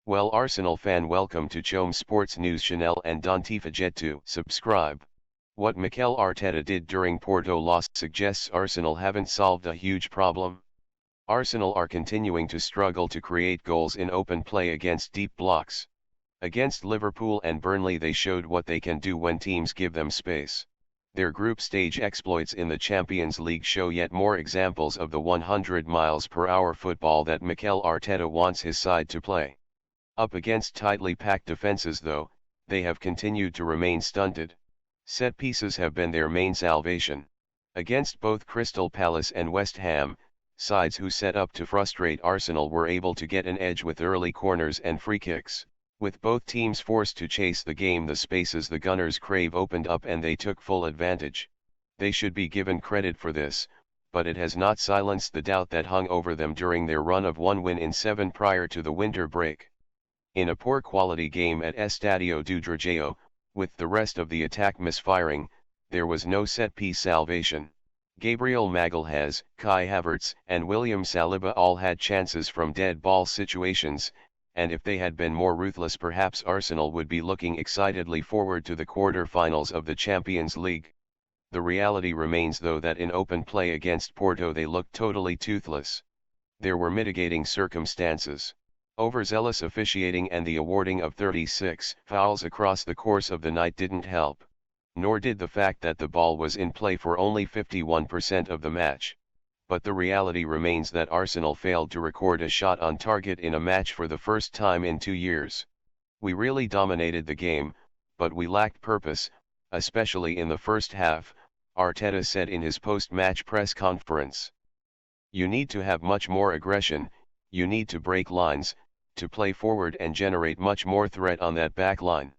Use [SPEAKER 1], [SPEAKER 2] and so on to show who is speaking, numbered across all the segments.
[SPEAKER 1] Well, Arsenal fan, welcome to Chom Sports News Channel and don't forget to subscribe. What Mikel Arteta did during Porto loss suggests Arsenal haven't solved a huge problem. Arsenal are continuing to struggle to create goals in open play against deep blocks. Against Liverpool and Burnley they showed what they can do when teams give them space. Their group stage exploits in the Champions League show yet more examples of the 100 miles per hour football that Mikel Arteta wants his side to play. Up against tightly packed defenses though, they have continued to remain stunted. Set pieces have been their main salvation. Against both Crystal Palace and West Ham, sides who set up to frustrate Arsenal were able to get an edge with early corners and free kicks. With both teams forced to chase the game, the spaces the Gunners crave opened up and they took full advantage. They should be given credit for this, but it has not silenced the doubt that hung over them during their run of 1 win in 7 prior to the winter break. In a poor quality game at Estadio do Dragão, with the rest of the attack misfiring, there was no set-piece salvation. Gabriel Magalhaes, Kai Havertz and William Saliba all had chances from dead ball situations, and if they had been more ruthless perhaps Arsenal would be looking excitedly forward to the quarter-finals of the Champions League. The reality remains though that in open play against Porto they looked totally toothless. There were mitigating circumstances. Overzealous officiating and the awarding of 36 fouls across the course of the night didn't help. Nor did the fact that the ball was in play for only 51% of the match. But the reality remains that Arsenal failed to record a shot on target in a match for the first time in 2 years. We really dominated the game, but we lacked purpose, especially in the first half, Arteta said in his post-match press conference. You need to have much more aggression, you need to break lines, to play forward and generate much more threat on that back line.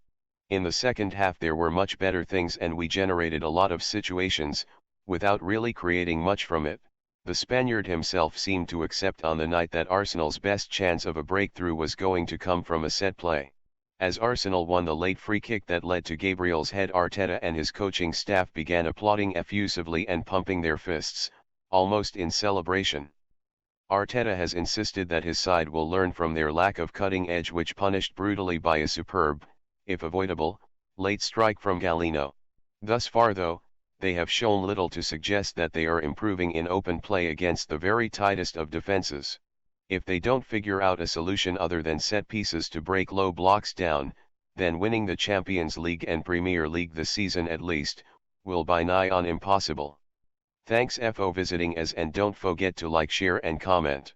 [SPEAKER 1] In the second half there were much better things and we generated a lot of situations, without really creating much from it. The Spaniard himself seemed to accept on the night that Arsenal's best chance of a breakthrough was going to come from a set play. As Arsenal won the late free kick that led to Gabriel's head, Arteta and his coaching staff began applauding effusively and pumping their fists, almost in celebration. Arteta has insisted that his side will learn from their lack of cutting edge, which punished brutally by a superb, if avoidable, late strike from Galeno. Thus far though, they have shown little to suggest that they are improving in open play against the very tightest of defenses. If they don't figure out a solution other than set pieces to break low blocks down, then winning the Champions League and Premier League this season at least, will be nigh on impossible. Thanks for visiting us and don't forget to like, share and comment.